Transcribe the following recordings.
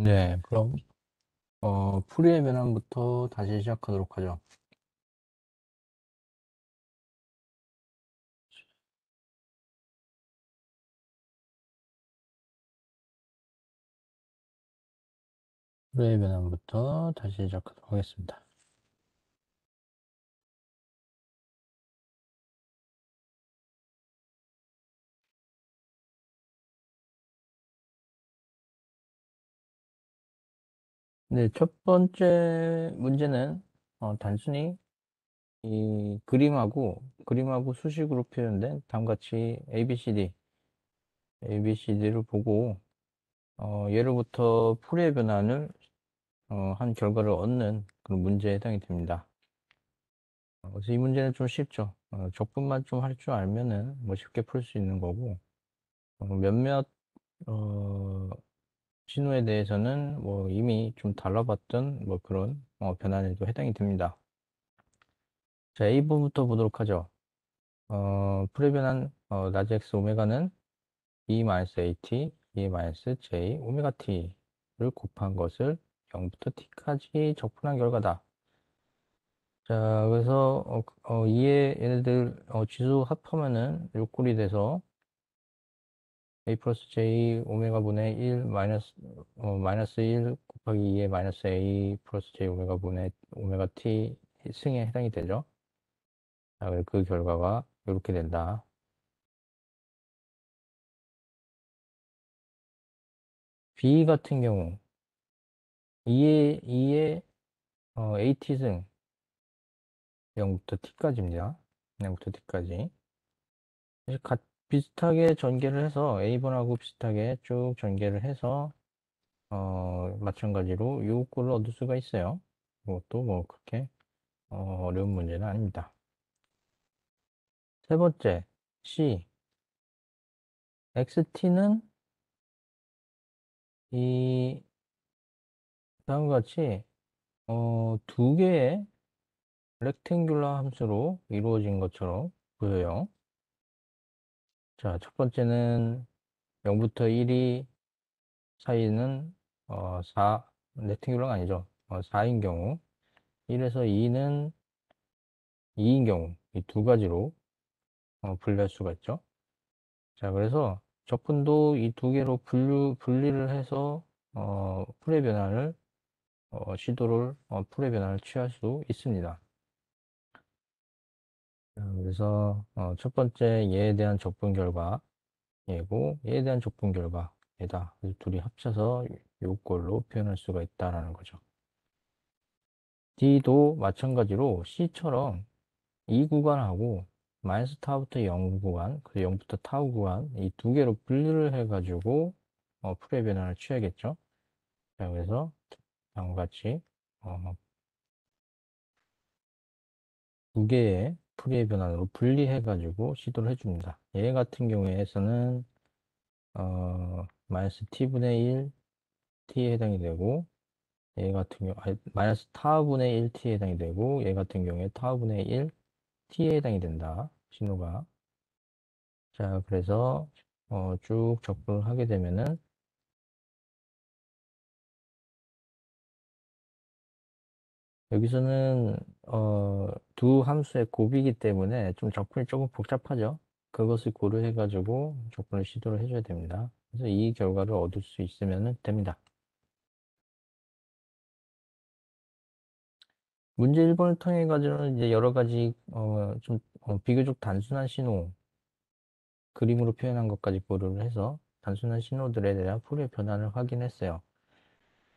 네, 그럼 풀이의 변환부터 다시 시작하도록 하죠. 풀이의 변환부터 다시 시작하도록 하겠습니다. 네, 첫 번째 문제는 단순히 이 그림하고 수식으로 표현된 다음과 같이 ABCD를 보고 예로부터 풀이의 변환을 한 결과를 얻는 그런 문제에 해당이 됩니다. 그래서 이 문제는 좀 쉽죠. 적분만 좀 할 줄 알면은 뭐 쉽게 풀 수 있는 거고 몇몇 어, 신호에 대해서는 뭐 이미 좀 달라봤던 뭐 그런 변환에도 해당이 됩니다. 자, A부부터 보도록 하죠. 프레변환 라지 X 오메가는 E-AT, E-J, 오메가 T를 곱한 것을 0부터 T까지 적분한 결과다. 자, 그래서 이에 얘네들 지수 합하면은 요꼴이 돼서 A 플러스 J 오메가 분의 1 마이너스 1 곱하기 2의 마이너스 A 플러스 J 오메가 분의 오메가 T 승에 해당이 되죠. 자, 그래서 그 결과가 이렇게 된다. B 같은 경우 2의 AT승 0부터 T까지입니다. 0부터 T까지. 비슷하게 전개를 해서 A번하고 비슷하게 쭉 전개를 해서 마찬가지로 요 꼴을 얻을 수가 있어요. 이것도 뭐 그렇게 어려운 문제는 아닙니다. 세 번째, C. XT는 이 다음과 같이 두 개의 렉탱귤러 함수로 이루어진 것처럼 보여요. 자, 첫 번째는 0부터 1이 사이는 4, 렉탱귤러가 아니죠. 4인 경우, 1에서 2는 2인 경우, 이 두 가지로 분리할 수가 있죠. 자, 그래서 적분도 이 두 개로 분리를 해서 풀의 변환을 풀의 변환을 취할 수 있습니다. 자, 그래서 첫 번째 얘에 대한 적분 결과 얘고 얘에 대한 적분 결과 얘다. 그래서 둘이 합쳐서 요꼴로 표현할 수가 있다라는 거죠. D도 마찬가지로 C처럼 이 구간하고 마이너스 타부터 0 구간, 그 0부터 타우 구간 이 두 개로 분리를 해가지고 풀의 변환을 취하겠죠. 자, 그래서 다음과 같이 어, 두 개의 풀이의 변환으로 분리해가지고 시도를 해줍니다. 얘 같은 경우에서는 마이너스 t분의 1 t에 해당이 되고 얘 같은 경우 마이너스 타분의 1 t에 해당이 되고 얘 같은 경우에 타분의 1 t에 해당이 된다. 신호가. 자, 그래서 쭉 적분을 하게 되면은 여기서는 두 함수의 곱이기 때문에 좀 적분이 조금 복잡하죠. 그것을 고려해 가지고 적분을 시도를 해줘야 됩니다. 그래서 이 결과를 얻을 수 있으면 됩니다. 문제 1번을 통해 가지고는 이제 여러 가지 비교적 단순한 신호 그림으로 표현한 것까지 고려를 해서 단순한 신호들에 대한 풀이의 변환을 확인했어요.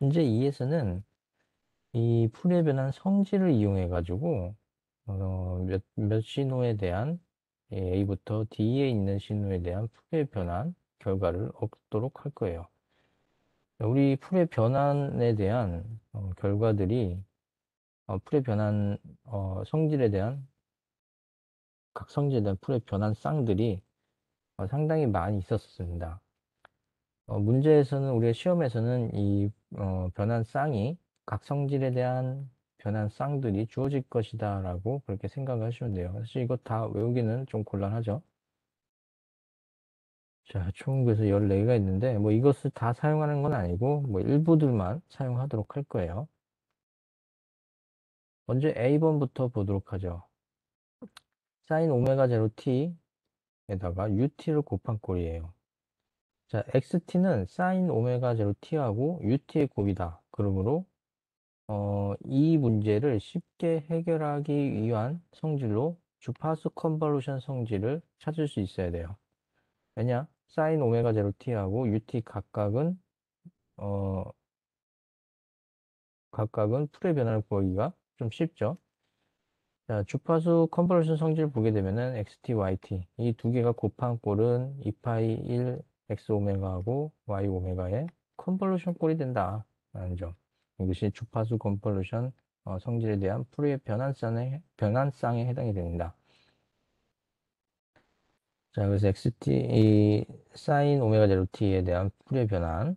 문제 2에서는 이 풀이의 변환 성질을 이용해 가지고 몇 신호에 대한 A부터 D에 있는 신호에 대한 풀의 변환 결과를 얻도록 할 거예요. 우리 풀의 변환에 대한 결과들이 풀의 변환 성질에 대한 각 성질에 대한 풀의 변환 쌍들이 상당히 많이 있었습니다. 문제에서는 우리가 시험에서는 이 변환 쌍이 각 성질에 대한 변환 쌍들이 주어질 것이다 라고 그렇게 생각을 하시면 돼요. 사실 이거 다 외우기는 좀 곤란하죠. 자, 총 그래서 14개가 있는데, 뭐 이것을 다 사용하는 건 아니고, 뭐 일부들만 사용하도록 할 거예요. 먼저 A번부터 보도록 하죠. 사인 오메가 제로 t에다가 ut를 곱한 꼴이에요. 자, xt는 사인 오메가 제로 t하고 ut의 곱이다. 그러므로 이 문제를 쉽게 해결하기 위한 성질로 주파수 컨볼루션 성질을 찾을 수 있어야 돼요. 왜냐? 사인 오메가 제로 t하고 ut 어, 각각은 풀의 변화를 구하기가 좀 쉽죠. 자, 주파수 컨볼루션 성질 보게 되면은 xt, yt 이 두 개가 곱한 꼴은 2파이 1 x 오메가하고 y 오메가의 컨볼루션 꼴이 된다 라는 점. 이것이 주파수 컨볼루션 성질에 대한 풀이의 변환상에 해당이 됩니다. 자, 그래서 xt 이 사인 오메가 제로 t에 대한 풀이의 변환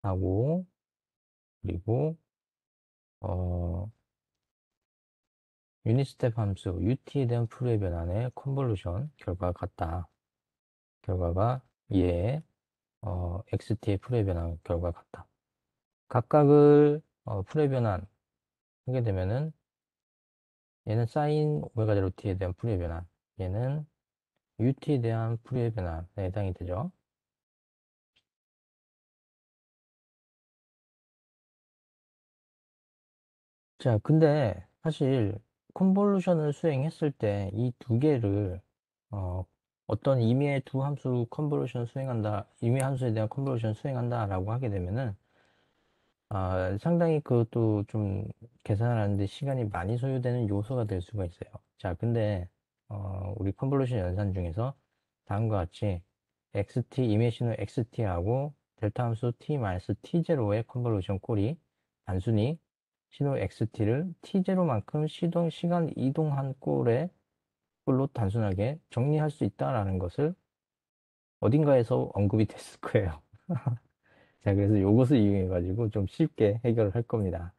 하고, 그리고 어 유닛 스텝 함수 ut에 대한 풀이의 변환의 컨볼루션 결과가 같다. 결과가 얘의 xt의 풀의 변환 결과 같다. 각각을 풀의 변환 하게 되면은 얘는 사인 오메가 제로 t에 대한 풀의 변환, 얘는 ut에 대한 풀의 변환에 해당이 되죠. 자, 근데 사실 컨볼루션을 수행했을 때 이 두 개를 어, 어떤 임의의 두 함수 컨볼루션 수행한다, 임의 함수에 대한 컨볼루션 수행한다라고 하게 되면은 상당히 그것도 좀 계산을 하는데 시간이 많이 소요되는 요소가 될 수가 있어요. 자, 근데, 우리 컨볼루션 연산 중에서 다음과 같이 xt, 임의 신호 xt하고 델타 함수 t-t0의 컨볼루션 꼴이 단순히 신호 xt를 t0만큼 시간 이동한 꼴로 단순하게 정리할 수 있다라는 것을 어딘가에서 언급이 됐을 거예요. 자, 그래서 요것을 이용해가지고 좀 쉽게 해결을 할 겁니다.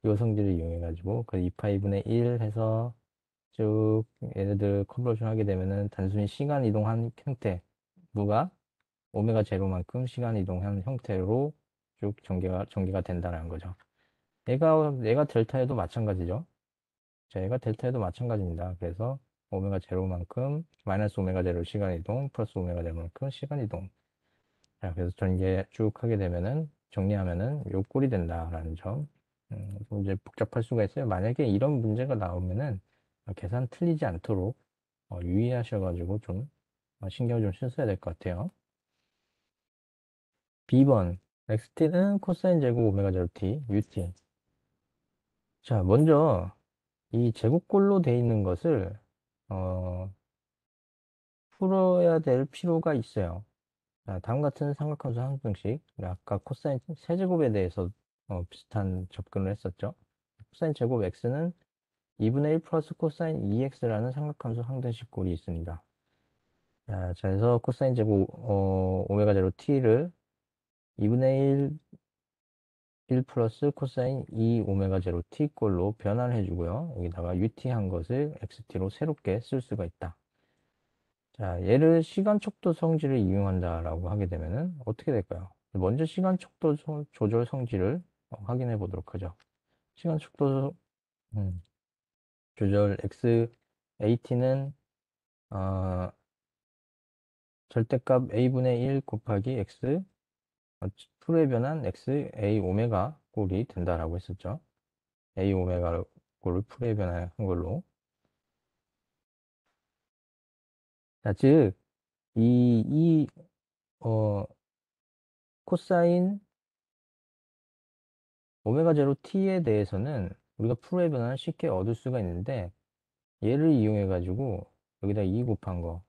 요 성질을 이용해가지고, 그 2파이분의 1 해서 쭉 얘네들 컨버전 하게 되면은 단순히 시간 이동한 형태, 무가 오메가 제로만큼 시간 이동한 형태로 쭉 전개가 된다는 거죠. 얘가 델타에도 마찬가지죠. 자, 얘가 델타에도 마찬가지입니다. 그래서 오메가 제로만큼 마이너스 오메가 제로 시간 이동, 플러스 오메가 제로만큼 시간 이동. 자, 그래서 전개 쭉 하게 되면은, 정리하면은 요 꼴이 된다라는 점. 좀 이제 복잡할 수가 있어요. 만약에 이런 문제가 나오면은 계산 틀리지 않도록 유의하셔가지고 좀 신경을 좀 쓰셔야 될 것 같아요. B번, XT는 코사인 제곱 오메가 제로 T, UT. 자, 먼저 이 제곱꼴로 돼 있는 것을 어, 풀어야 될 필요가 있어요. 자, 다음 같은 삼각함수 항등식, 아까 코사인 세제곱에 대해서 비슷한 접근을 했었죠. 코사인 제곱 x는 2분의 1 플러스 코사인 2x라는 삼각함수 항등식 꼴이 있습니다. 자, 그래서 코사인 제곱 오메가 제로 t를 2분의 1 플러스 코사인 2 오메가 제로 t 꼴로 변환을 해주고요. 여기다가 ut 한 것을 xt로 새롭게 쓸 수가 있다. 자, 얘를 시간 척도 성질을 이용한다라고 하게 되면은 어떻게 될까요? 먼저 시간 척도 조절 성질을 확인해 보도록 하죠. 시간 척도 음, 조절 x at는 어, 절대값 a분의 1 곱하기 x 풀의 변환 x a 오메가 꼴이 된다라고 했었죠. a 오메가 꼴을 풀의 변환한 걸로. 자, 즉, 이 어, 코사인 오메가 제로 t에 대해서는 우리가 풀의 변환을 쉽게 얻을 수가 있는데 얘를 이용해 가지고 여기다 2 곱한 거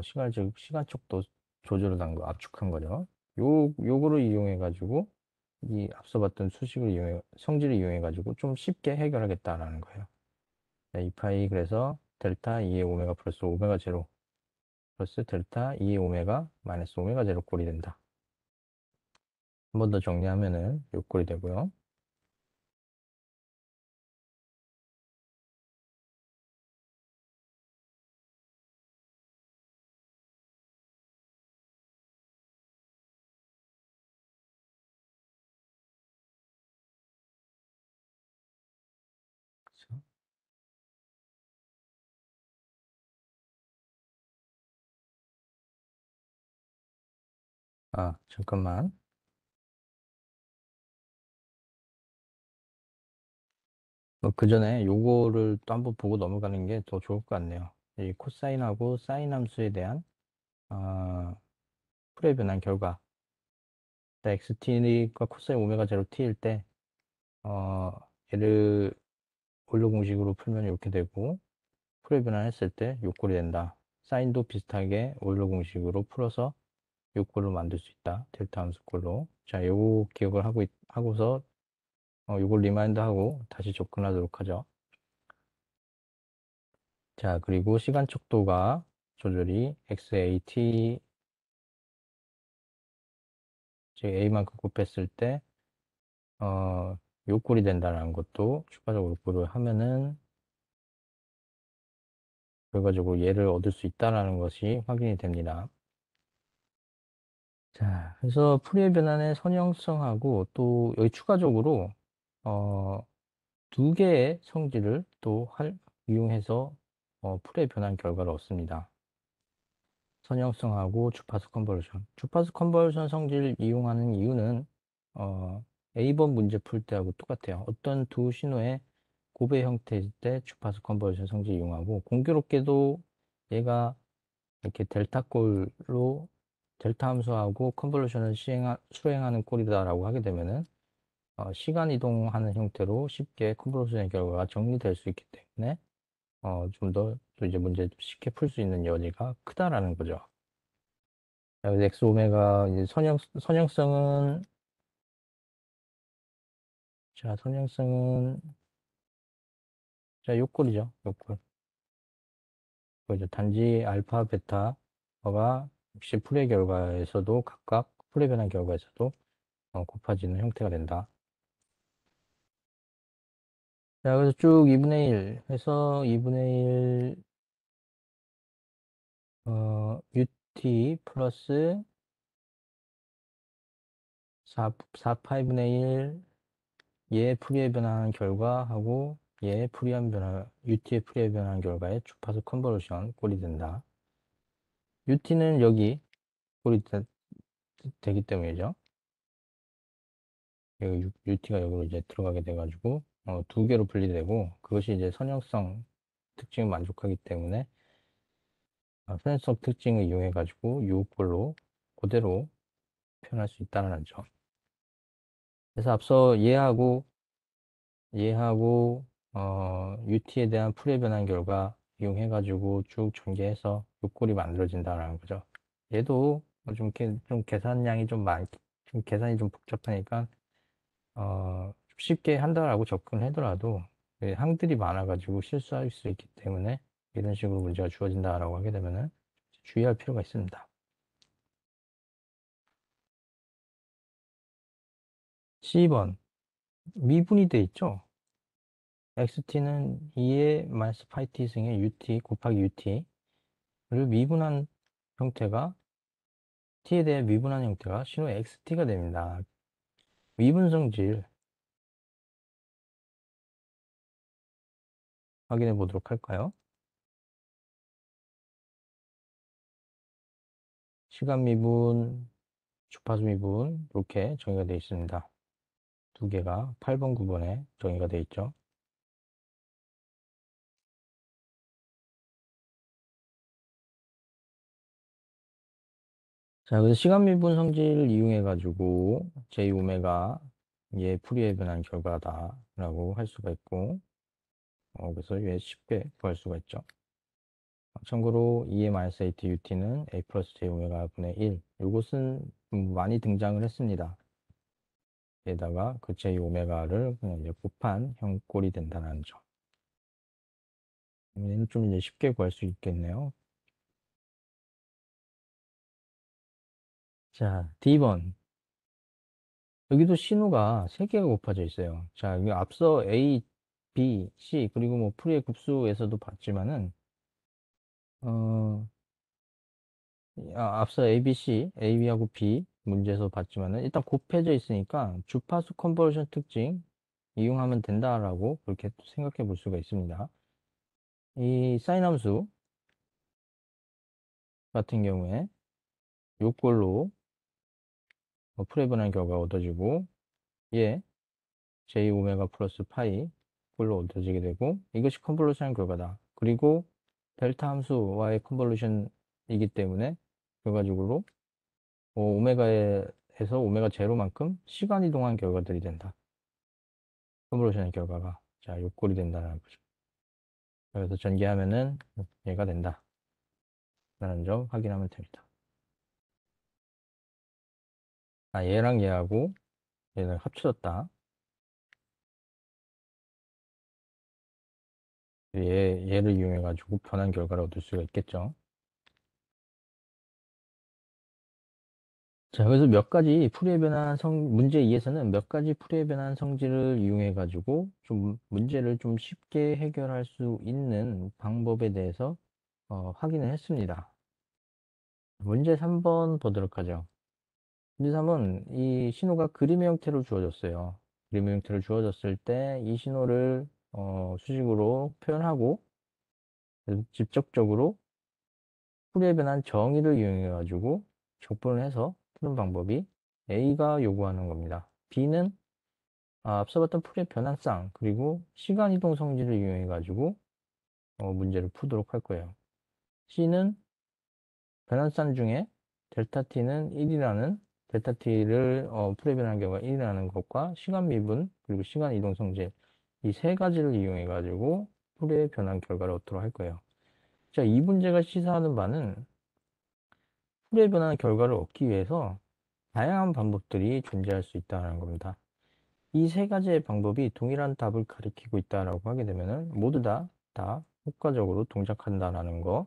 시간 촉도 조절을 한 거 압축한 거죠. 요거를 이용해 가지고 이 앞서 봤던 성질을 이용해 가지고 좀 쉽게 해결하겠다라는 거예요. 자, 2파이 그래서 델타 2의 오메가 플러스 오메가 제로 플러스 델타 2의 오메가 마이너스 오메가 제로 꼴이 된다. 한 번 더 정리하면은 요 꼴이 되고요. 잠깐만. 그 전에 요거를 또 한번 보고 넘어가는 게 더 좋을 것 같네요. 이 코사인하고 사인 함수에 대한 어, 풀의 변환 결과. xt가 코사인 오메가 제로 t일 때 어, 얘를 올로 공식으로 풀면 이렇게 되고 풀의 변환했을 때 요꼴이 된다. 사인도 비슷하게 올로 공식으로 풀어서 요꼴로 만들 수 있다. 델타 함수꼴로. 자, 요거 기억을 하고서 요걸 리마인드 하고 다시 접근하도록 하죠. 자, 그리고 시간 척도가 조절이 XAT, 즉 A만큼 곱했을 때, 요 꼴이 된다는 것도 추가적으로 고려하면은, 결과적으로 얘를 얻을 수 있다는 것이 확인이 됩니다. 자, 그래서 풀이의 변환의 선형성하고 또 여기 추가적으로, 어, 두 개의 성질을 또 이용해서 풀이의 변환 결과를 얻습니다. 선형성하고 주파수 컨버전. 주파수 컨버전 성질을 이용하는 이유는 어, A번 문제 풀 때하고 똑같아요. 어떤 두 신호의 곱의 형태일 때 주파수 컨버전 성질 이용하고 공교롭게도 얘가 이렇게 델타 꼴로 델타 함수하고 컨볼루션을 수행하는 꼴이다라고 하게 되면은 시간 이동하는 형태로 쉽게 컨볼루션의 결과가 정리될 수 있기 때문에 좀 더 또 이제 문제 쉽게 풀 수 있는 여지가 크다라는 거죠. 자, 그래서 엑스 오메가 이제 선형성은 자 선형성은 자 요꼴이죠. 요꼴. 그죠. 단지 알파 베타가 역시 풀의 결과에서도 각각 풀의 변환 결과에서도 곱해지는 형태가 된다. 자, 그래서 쭉 2분의 1 해서 2분의 1 UT 플러스 4 파이분의 1 얘 풀이에 변환한 결과하고 얘 풀이한 변화, UT의 풀이에 변환한 결과에 주파수 컨버루션 꼴이 된다. UT는 여기 꼴이 되기 때문이죠. 여기 UT가 여기로 이제 들어가게 돼가지고 두 개로 분리되고 그것이 이제 선형성 특징을 만족하기 때문에 선형성 특징을 이용해가지고 이 꼴로 그대로 표현할 수 있다는 점. 그래서 앞서 얘하고 UT에 대한 풀의 변환 결과 이용해가지고 쭉 전개해서 요꼴이 만들어진다는 거죠. 얘도 좀 계산량이 좀 좀 계산이 좀 복잡하니까, 좀 쉽게 한다라고 접근하더라도 항들이 많아가지고 실수할 수 있기 때문에 이런 식으로 문제가 주어진다라고 하게 되면은 주의할 필요가 있습니다. 12번. 미분이 돼 있죠? XT는 2의 마이너스 파이 t 승의 UT 곱하기 UT. 를 미분한 형태가 t에 대해 미분한 형태가 신호 xt가 됩니다. 미분 성질 확인해 보도록 할까요? 시간 미분, 주파수 미분 이렇게 정의가 되어 있습니다. 두 개가 8번, 9번에 정의가 되어 있죠. 자, 그래서 시간 미분 성질을 이용해 가지고 j 오메가 얘 풀이에 변한 결과다라고 할 수가 있고, 그래서 얘 쉽게 구할 수가 있죠. 참고로 EM-AT UT는 A 플러스 J 오메가 분의 1. 이것은 많이 등장을 했습니다. 게다가 그 J 오메가를 그냥 이제 곱한 형꼴이 된다는 점. 얘는 좀 이제 쉽게 구할 수 있겠네요. 자, D번. 여기도 신호가 3개가 곱해져 있어요. 자, 이거 앞서 A, B, C, 그리고 뭐 풀이의 급수에서도 봤지만은, 어, 앞서 A, B, C, A, B하고 B 문제에서 봤지만은 일단 곱해져 있으니까 주파수 컨버전 특징 이용하면 된다라고 그렇게 생각해 볼 수가 있습니다. 이 사인 함수 같은 경우에 요꼴로 풀의 변환 결과가 얻어지고, 얘 j 오메가 플러스 파이 꼴로 얻어지게 되고, 이것이 컨볼루션 결과다. 그리고 델타 함수와의 컨볼루션이기 때문에 결과적으로 오메가에서 오메가 제로만큼 시간 이동한 결과들이 된다. 컨볼루션의 결과가. 자, 요 꼴이 된다는 거죠. 그래서 전개하면은 얘가 된다. 라는 점 확인하면 됩니다. 아, 얘랑 얘하고 얘는 합쳐졌다. 얘를 이용해가지고 변한 결과를 얻을 수가 있겠죠. 자, 그래서 몇 가지 풀이에 변한 문제 2에서는 몇 가지 풀이에 변한 성질을 이용해가지고 좀 문제를 좀 쉽게 해결할 수 있는 방법에 대해서 확인을 했습니다. 문제 3번 보도록 하죠. 문제 3은 이 신호가 그림의 형태로 주어졌어요. 그림의 형태로 주어졌을 때 이 신호를 수식으로 표현하고 직접적으로 풀이에 변한 정의를 이용해가지고 적분을 해서 푸는 방법이 A가 요구하는 겁니다. B는 앞서 봤던 풀이의 변환상 그리고 시간이동 성질을 이용해가지고 문제를 풀도록 할 거예요. C는 변환상 중에 델타 t는 1이라는 델타 t를 풀이의 변환 경우가 1이라는 것과 시간 미분 그리고 시간 이동 성질 이 세 가지를 이용해가지고 풀이의 변환 결과를 얻도록 할 거예요. 자, 이 문제가 시사하는 바는 풀이의 변환 결과를 얻기 위해서 다양한 방법들이 존재할 수 있다는 겁니다. 이 세 가지의 방법이 동일한 답을 가리키고 있다라고 하게 되면 모두 다 효과적으로 동작한다라는 거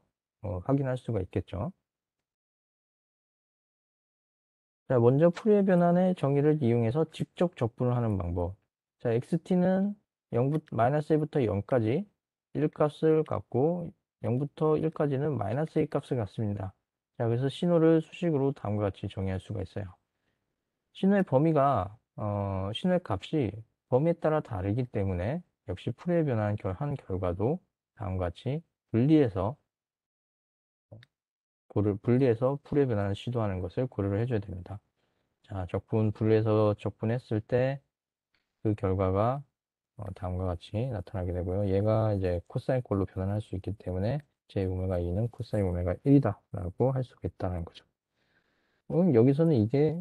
확인할 수가 있겠죠. 자, 먼저 풀이의 변환의 정의를 이용해서 직접 적분을 하는 방법. 자, xt는 0부터, 마이너스 1부터 0까지 1값을 갖고 0부터 1까지는 마이너스 1 값을 갖습니다. 자, 그래서 신호를 수식으로 다음과 같이 정의할 수가 있어요. 신호의 값이 범위에 따라 다르기 때문에 역시 풀이의 변환 한 결과도 다음과 같이 분리해서 분리해서 풀이의 변환을 시도하는 것을 고려를 해줘야 됩니다. 자, 분리해서 적분했을 때 그 결과가 다음과 같이 나타나게 되고요. 얘가 이제 코사인 꼴로 변환할 수 있기 때문에 제 오메가 2는 코사인 오메가 1이다 라고 할 수가 있다는 거죠. 여기서는 이게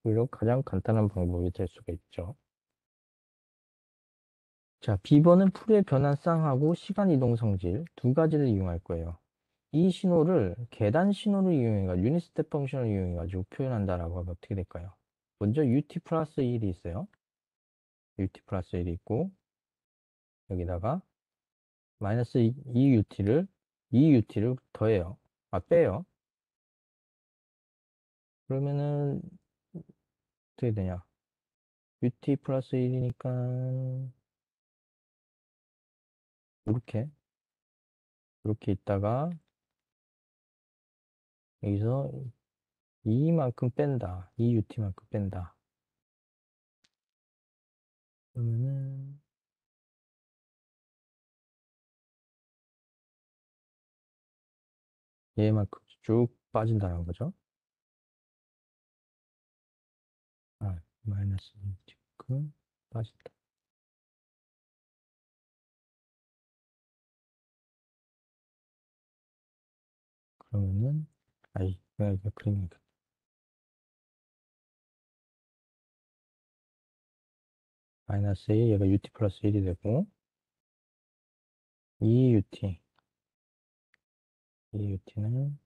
오히려 가장 간단한 방법이 될 수가 있죠. 자, B번은 풀의 변환쌍하고 시간 이동 성질 두 가지를 이용할 거예요. 이 신호를 계단 신호를 이용해가지고 유닛 스텝 펑션을 이용해가지고 표현한다라고 하면 어떻게 될까요? 먼저 UT 플러스 1이 있어요. UT 플러스 1이 있고 여기다가 마이너스 2UT를 더해요. 빼요. 그러면은 어떻게 되냐? UT 플러스 1이니까 이렇게 있다가 여기서 2만큼 뺀다. 2UT만큼 뺀다. 그러면은 얘만큼 쭉 빠진다는 거죠. 마이너스 2만큼 빠진다. 그러면은 이거 그림이니까 마이너스 1 얘가 UT 플러스 1이 되고 2UT 2UT는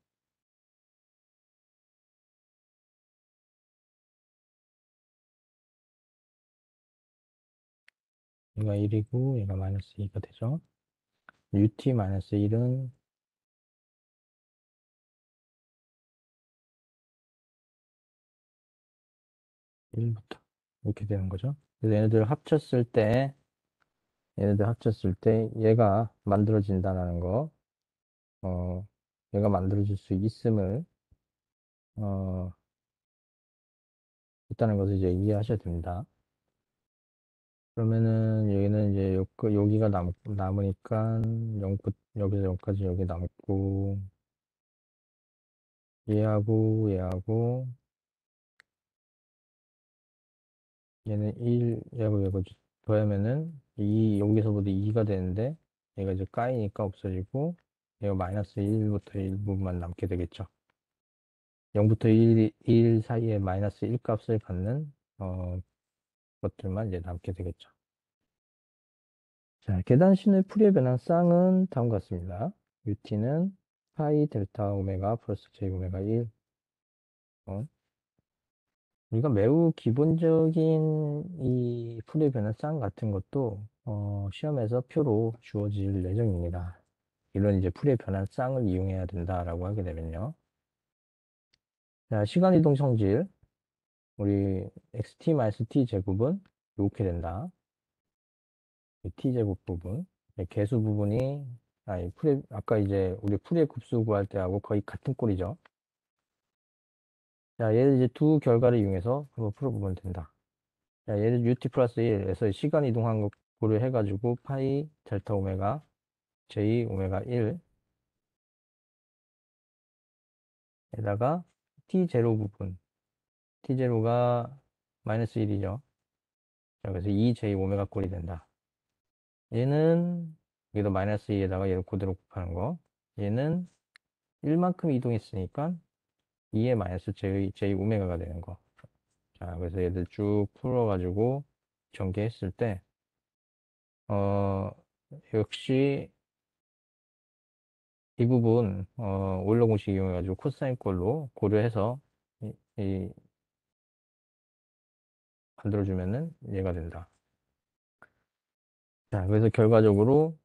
얘가 1이고 얘가 마이너스 2가 되죠. UT 마이너스 1은 1부터 이렇게 되는 거죠. 그래서 얘네들 합쳤을 때 얘가 만들어진다는 거, 어, 얘가 만들어질 수 있음을 어, 있다는 것을 이제 이해하셔야 됩니다. 그러면은 여기는 이제 여기가 남으니까 0여기서 0까지 여기 남고 얘하고 얘는 1하고 이거 더하면은 여기서부터 2가 되는데 얘가 이제 까이니까 없어지고 얘가 마이너스 1부터 1부분만 남게 되겠죠. 0부터 1 사이에 마이너스 1 값을 갖는 것들만 이제 남게 되겠죠. 자, 계단신의 풀이에 변한 쌍은 다음과 같습니다. UT는 파이 델타 오메가 플러스 J 오메가 1. 우리가 매우 기본적인 이 풀이에 변한 쌍 같은 것도 시험에서 표로 주어질 예정입니다. 이런 이제 풀이에 변한 쌍을 이용해야 된다라고 하게 되면요. 자, 시간이동 성질. 우리 xt-t 제곱은 이렇게 된다. 이 t 제곱 부분. 개수 부분이 아니 아까 이제 우리 풀이의 급수 구할 때하고 거의 같은 꼴이죠. 자, 얘를 이제 두 결과를 이용해서 한번 풀어보면 된다. 자, 얘를 ut 플러스 1에서 시간 이동한 거 고려해가지고 파이 델타 오메가 j 오메가 1에다가 t0 부분 t0가 마이너스 1이죠. 자, 그래서 2j 오메가 꼴이 된다. 얘는 여기도 마이너스 2에다가 얘를 그대로 곱하는 거. 얘는 1만큼 이동했으니까 2의 마이너스 j 오메가가 되는 거. 자, 그래서 얘들 쭉 풀어가지고 전개했을 때, 역시 이 부분, 오일러 공식 이용해가지고 코사인 꼴로 고려해서 이 만들어주면은 얘가 된다. 자, 그래서 결과적으로,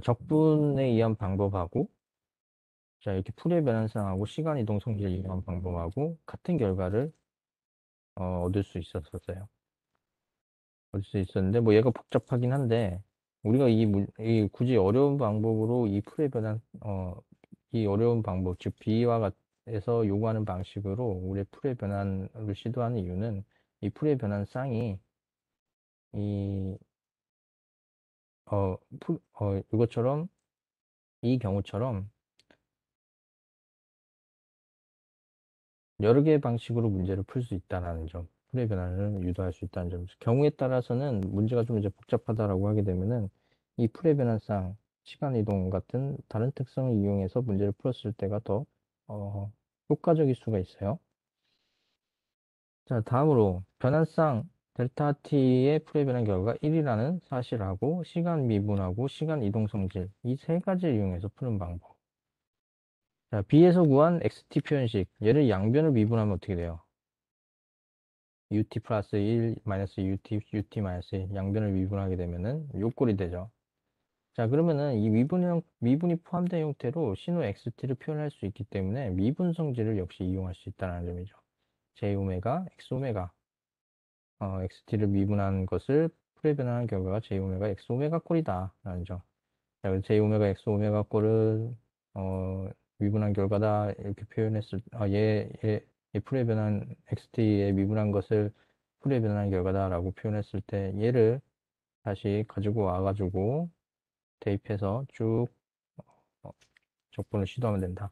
적분에 의한 방법하고, 자, 이렇게 풀이의 변환상하고 시간 이동 성질을 이용한 방법하고 같은 결과를, 얻을 수 있었어요. 얻을 수 있었는데, 뭐 얘가 복잡하긴 한데, 우리가 이 굳이 어려운 방법으로 이 풀이의 변환, 이 어려운 방법, 즉 비화에서 요구하는 방식으로 우리 풀의 변환을 시도하는 이유는 이 풀의 변환 쌍이 이 이것처럼 이 경우처럼 여러 개의 방식으로 문제를 풀 수 있다는 점, 풀의 변환을 유도할 수 있다는 점. 경우에 따라서는 문제가 좀 이제 복잡하다라고 하게 되면은 이 풀의 변환상, 시간 이동 같은 다른 특성을 이용해서 문제를 풀었을 때가 더 효과적일 수가 있어요. 자, 다음으로 변환상 델타 t의 풀의 변환 결과가 1이라는 사실하고 시간 미분하고 시간 이동 성질 이 세 가지를 이용해서 푸는 방법. 자, B에서 구한 xt 표현식 얘를 양변을 미분하면 어떻게 돼요? ut 플러스 1 마이너스 ut 마이너스 1 양변을 미분하게 되면은 요 꼴이 되죠. 자, 그러면은 이 미분이 포함된 형태로 신호 xt를 표현할 수 있기 때문에 미분 성질을 역시 이용할 수 있다는 점이죠. j 오메가 x 오메가 XT를 미분한 것을 풀에 변환한 결과가 J 오메가 X 오메가 꼴이다. 라는 점. 자, 그래서 J 오메가 X 오메가 꼴을, 미분한 결과다. 이렇게 표현했을, 얘 풀에 변한 XT에 미분한 것을 풀에 변환한 결과다라고 표현했을 때, 얘를 다시 가지고 와가지고 대입해서 쭉 어, 적분을 시도하면 된다.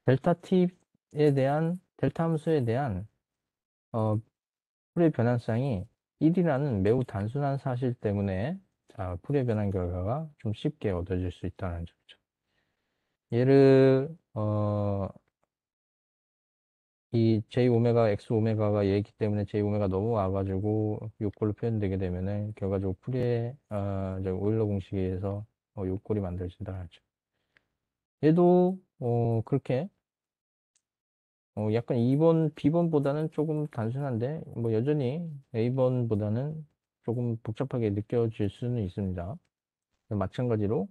델타 T에 대한, 델타 함수에 대한, 어, 풀의 변환상이 1이라는 매우 단순한 사실 때문에 풀의 변환 결과가 좀 쉽게 얻어질 수 있다는 점이죠. 얘를 이 J 오메가 X 오메가가 얘기 때문에 J 오메가 넘어와가지고 요꼴로 표현되게 되면은 결과적으로 풀의 오일러 공식에 의해서 요꼴이 만들어진다는 거죠. 얘도 그렇게 약간 2번, B번보다는 조금 단순한데, 뭐 여전히 A번보다는 조금 복잡하게 느껴질 수는 있습니다. 마찬가지로,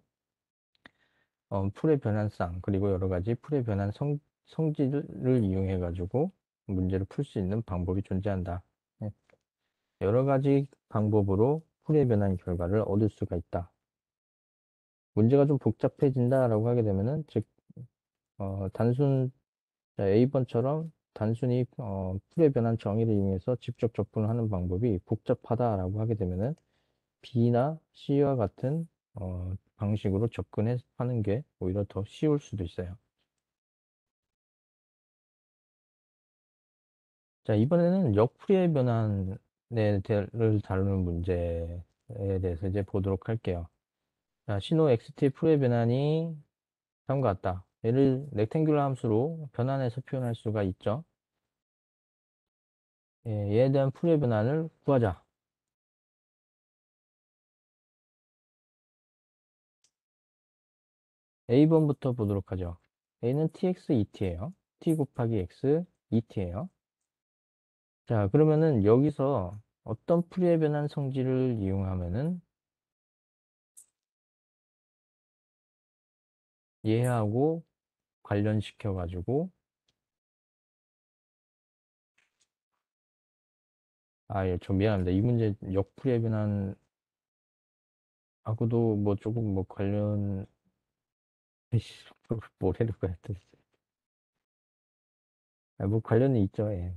풀의 변환상, 그리고 여러 가지 풀의 변환 성질을 이용해가지고 문제를 풀 수 있는 방법이 존재한다. 네. 여러 가지 방법으로 풀의 변환 결과를 얻을 수가 있다. 문제가 좀 복잡해진다라고 하게 되면은, 즉, 단순 자, A번처럼 단순히 풀의 변환 정의를 이용해서 직접 접근을 하는 방법이 복잡하다라고 하게 되면은 B나 C와 같은 방식으로 접근해 하는 게 오히려 더 쉬울 수도 있어요. 자, 이번에는 역풀이의 변환을 다루는 문제에 대해서 이제 보도록 할게요. 자, 신호 xt 풀이의 변환이 다음과 같다. 얘를 렉탱귤러 함수로 변환해서 표현할 수가 있죠. 예, 얘에 대한 풀이의 변환을 구하자. A번부터 보도록 하죠. A는 tx 2t예요. t 곱하기 x 2t예요. 자, 그러면은 여기서 어떤 풀이의 변환 성질을 이용하면은 얘하고 관련시켜 가지고 예, 좀 미안합니다. 이 문제 역풀이의 변환하고도 뭐 조금 뭐 관련 뭘 해도 까 뭐 관련이 있죠. 예.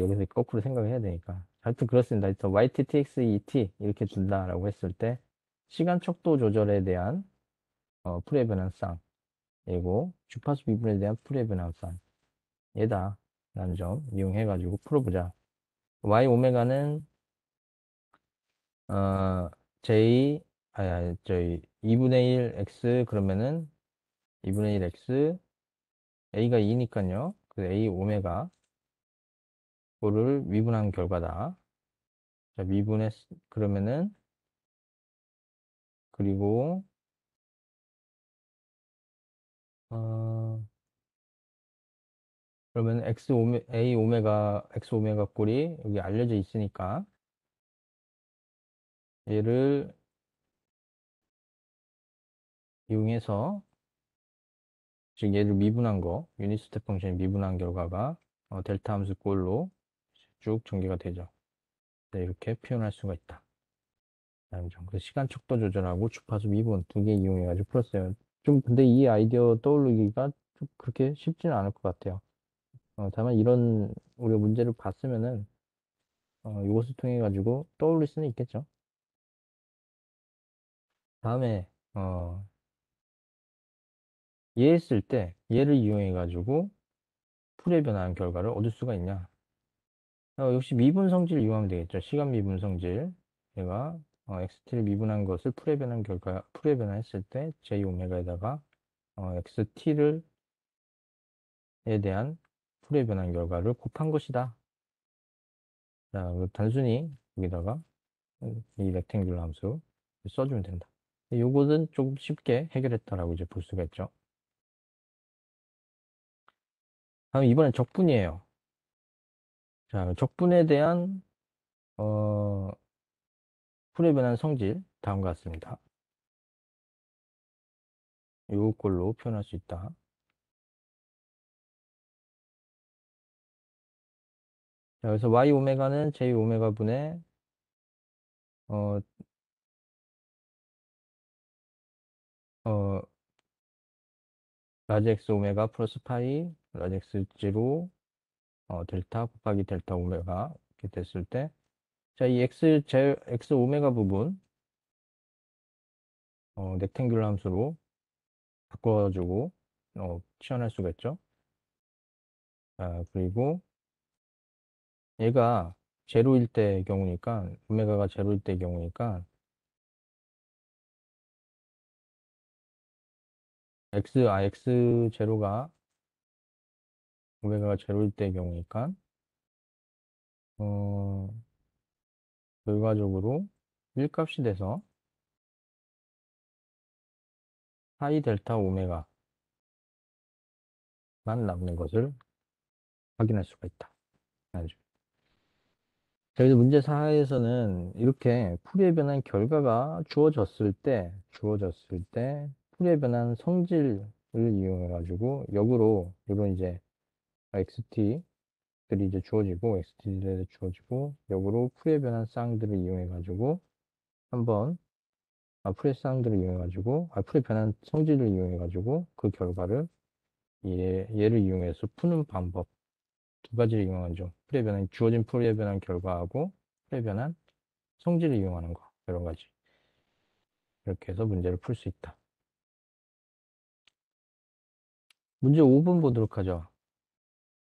여기서 거꾸로 생각을 해야 되니까. 하여튼 그렇습니다. 그래서 yt, tx, et 이렇게 준다라고 했을 때 시간 척도 조절에 대한 풀이의 변환상 이고 주파수 미분에 대한 풀이의 변환상 얘다 라는 점 이용해 가지고 풀어보자. y 오메가는 어 j 저희 2분의 1 x 그러면은 2분의 1 x a가 2니까요. 그 a 오메가 그거를 미분한 결과다. 자, 그러면은 그리고 어 그러면 a 오메가 x 오메가 꼴이 여기 알려져 있으니까 얘를 이용해서 즉 얘를 미분한 거 유닛 스텝 펑션이 미분한 결과가 델타 함수 꼴로 쭉 전개가 되죠. 네, 이렇게 표현할 수가 있다. 다음 점. 그래서 시간 척도 조절하고 주파수 미분 두 개 이용해가지고 풀었어요. 좀 근데 이 아이디어 떠올리기가 좀 그렇게 쉽지는 않을 것 같아요. 다만 이런 우리가 문제를 봤으면은 이것을 통해 가지고 떠올릴 수는 있겠죠. 다음에 얘 했을 때 얘를 이용해 가지고 풀에 변환 결과를 얻을 수가 있냐? 역시 미분 성질을 이용하면 되겠죠. 시간 미분 성질. 얘가 xt를 미분한 것을 풀에 변환 결과 풀에 변환했을 때 j 오메가에다가 xt를 에 대한 풀의 변환 결과를 곱한 것이다. 자, 단순히 여기다가 이 렉탱귤러 함수 써주면 된다. 요것은 조금 쉽게 해결했다라고 이제 볼 수가 있죠. 다음 이번엔 적분이에요. 자, 적분에 대한 어, 풀의 변환 성질 다음과 같습니다. 요걸로 표현할 수 있다. 자, 그래서 y 오메가는 j 오메가 분의 어, 어, 라지 x 오메가 플러스 파이 라지 x 제로 델타 곱하기 델타 오메가 이렇게 됐을 때 자, 이 x 오메가 부분, 렉탱귤러 함수로 바꿔주고, 치환할 수가 있죠. 자, 그리고 얘가 제로일 때 경우니까, 오메가가 제로일 때 경우니까, x 제로가, 오메가가 제로일 때 경우니까, 어, 결과적으로 1값이 돼서 파이 델타 오메가만 남는 것을 확인할 수가 있다. 저희도 문제 4에서는 이렇게 풀이에 변한 결과가 주어졌을 때 풀이에 변한 성질을 이용해 가지고 역으로 이런 이제 xt들이 이제 주어지고 xt들이 주어지고 역으로 풀이에 변한 쌍들을 이용해 가지고 한번 풀이의 쌍들을 이용해 가지고 풀이에 변한 성질을 이용해 가지고 그 결과를 얘를 이용해서 푸는 방법 두 가지를 이용하죠. 주어진 풀이에 변한 결과하고 풀이에 변한 성질을 이용하는 거 여러 가지 이렇게 해서 문제를 풀 수 있다. 문제 5번 보도록 하죠.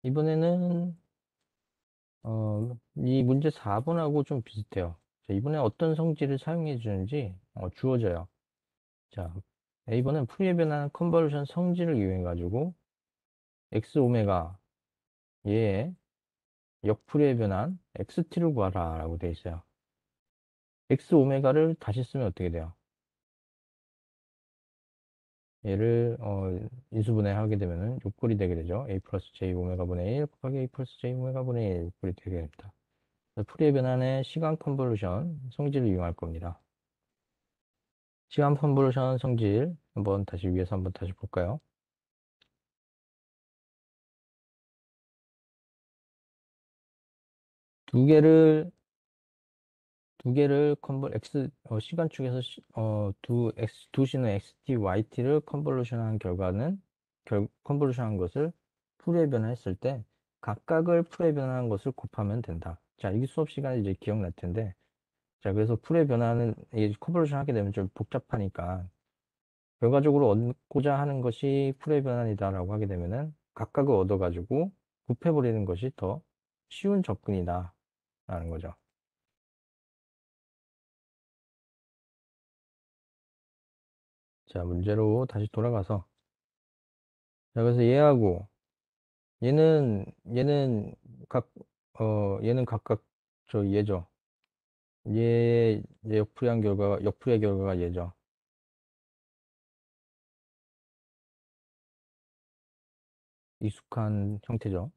이번에는 이 문제 4번하고 좀 비슷해요. 자, 이번에 어떤 성질을 사용해 주는지 주어져요. 자, A번은 풀이에 변한 컨버루션 성질을 이용해 가지고 x 오메가 얘의 역풀이에 변한 xt를 구하라 라고 되어 있어요. x 오메가를 다시 쓰면 어떻게 돼요? 얘를 인수분해하게 되면은 욕골이 되게 되죠. a 플러스 j 오메가 분의 1 곱하기 a 플러스 j 오메가 분의 1 욕골이 되게 됩니다. 풀이의 변환의 시간 컨볼루션 성질을 이용할 겁니다. 시간 컨볼루션 성질 한번 다시 위에서 한번 다시 볼까요? 두 개를 시간축에서 두 신호 xt, yt를 컨볼루션한 결과는 컨볼루션한 것을 풀이에 변환했을 때 각각을 풀이에 변환한 것을 곱하면 된다. 자, 이게 수업 시간에 이제 기억날 텐데, 자, 그래서 풀이에 변환은 이 컨볼루션 하게 되면 좀 복잡하니까 결과적으로 얻고자 하는 것이 풀이의 변환이다라고 하게 되면은 각각을 얻어가지고 곱해버리는 것이 더 쉬운 접근이다라는 거죠. 자, 문제로 다시 돌아가서 자, 그래서 얘하고 얘는 각 얘는 각각 얘죠. 얘 역풀이의 결과가 얘죠. 익숙한 형태죠.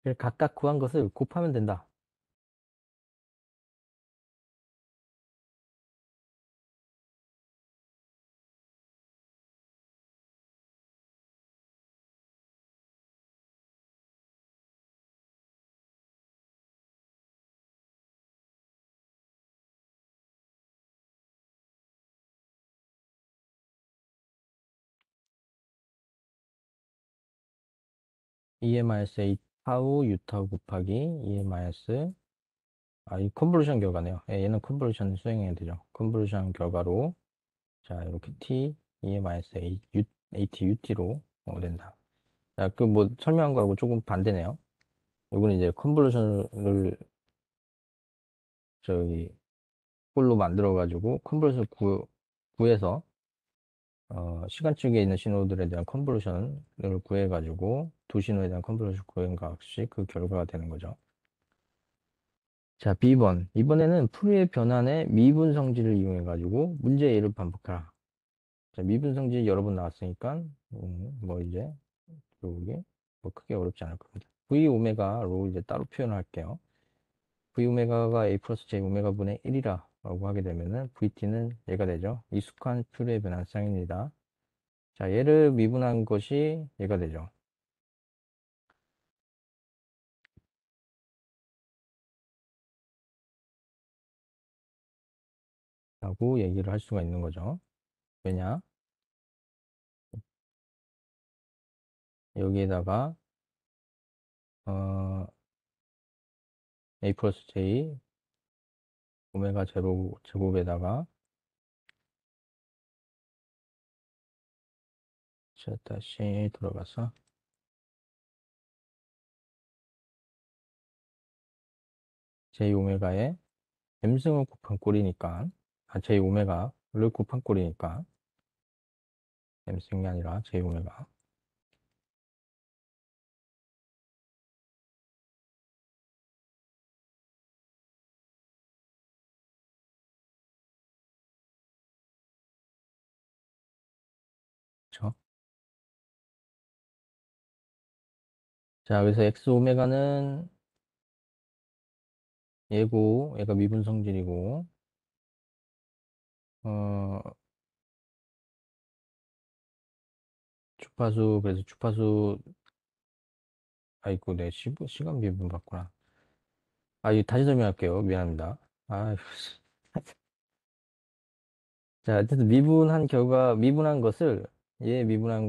그래서 각각 구한 것을 곱하면 된다. EMIS 타우 유타우 곱하기 EMIS 이 컨볼루션 결과네요. 예, 얘는 컨볼루션 수행해야 되죠. 컨볼루션 결과로 자 이렇게 T, EMIS AT, UT로 된다. 자, 그 뭐 설명한 거하고 조금 반대네요. 이거는 이제 컨볼루션을 저기 꼴로 만들어 가지고 컨볼루션 구해서 시간축에 있는 신호들에 대한 컨볼루션을 구해 가지고 두 신호에 대한 컨볼루션 구한 값이 그 결과가 되는 거죠. 자, B번. 이번에는 풀이의 변환의 미분 성질을 이용해 가지고 문제 예를 반복하라. 자, 미분 성질이 여러 번 나왔으니까 뭐 이제 이게 뭐 크게 어렵지 않을 겁니다. V 오메가로 이제 따로 표현할게요. V 오메가가 A 플러스 J 오메가 분의 1이라 라고 하게 되면은 VT는 얘가 되죠. 익숙한 풀이의 변환 쌍입니다. 자, 얘를 미분한 것이 얘가 되죠. 라고 얘기를 할 수가 있는 거죠. 왜냐? 여기에다가 어, A 플러스 J 오메가 제로 제곱에다가 자, 다시 돌아가서 J 오메가에 M승을 곱한 꼴이니까 J 오메가를 곱한 꼴이니까 M승이 아니라 J 오메가 그쵸? 자, 그래서 X 오메가는 얘고 얘가 미분 성질이고 어, 주파수 그래서 주파수 아이고 내 시간 미분 봤구나. 이거 다시 설명할게요. 미안합니다. 아, 자, 어쨌든 미분한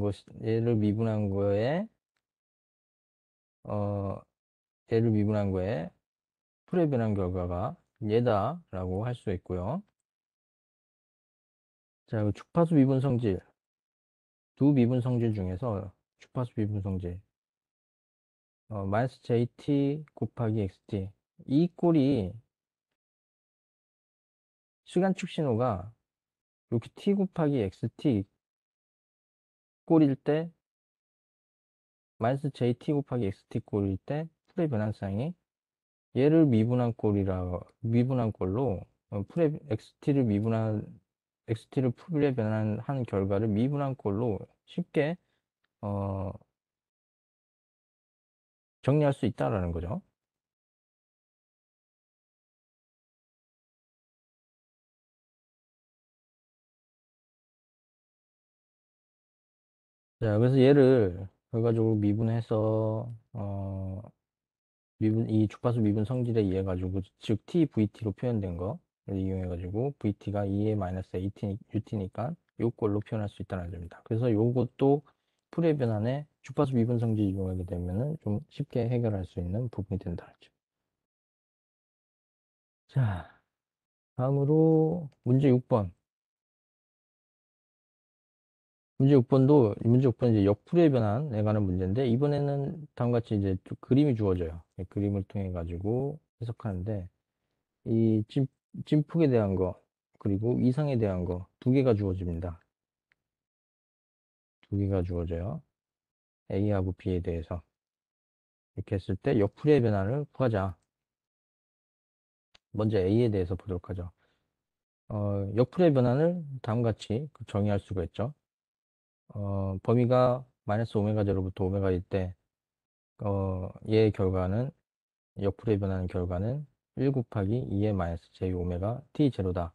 것을, 얘를 미분한 거에, 어, 얘를 미분한 거에, 풀에 변한 결과가 얘다라고 할 수 있고요. 자, 그 주파수 미분 성질, 두 미분 성질 중에서 주파수 미분성질. 마이너스 JT 곱하기 XT. 이 꼴이 시간축 신호가 이렇게 T 곱하기 XT 꼴일 때, 마이너스 JT 곱하기 XT 꼴일 때 풀의 변환상이 얘를 미분한 꼴로 풀의 XT를 풀에 변환한 결과를 미분한 꼴로 쉽게 어, 정리할 수 있다라는 거죠. 자, 그래서 얘를 결과적으로 미분해서 이 주파수 미분 성질에 의해 가지고 즉 TVT로 표현된 거 이용해 가지고 VT가 2의 마이너스 AT UT니까 요 꼴로 표현할 수 있다는 점입니다. 그래서 요것도 풀의 변환에 주파수 미분 성질 이용하게 되면은 좀 쉽게 해결할 수 있는 부분이 된다는 점. 자, 다음으로 문제 6번. 문제 6번 이제 역풀이에 변환에 관한 문제인데, 이번에는 다음과 같이 이제 좀 그림이 주어져요. 이 그림을 통해 가지고 해석하는데, 이 진폭에 대한 거, 그리고 위상에 대한 거, 두 개가 주어집니다. 두 개가 주어져요. A하고 B에 대해서. 이렇게 했을 때 역풀이의 변환을 구하자. 먼저 A에 대해서 보도록 하죠. 역풀이의 변환을 다음과 같이 정의할 수가 있죠. 범위가 마이너스 오메가 제로부터 오메가일 때, 얘의 결과는, 옆으로 변하는 결과는 1 곱하기 2의 마이너스 j 오메가 t 제로다.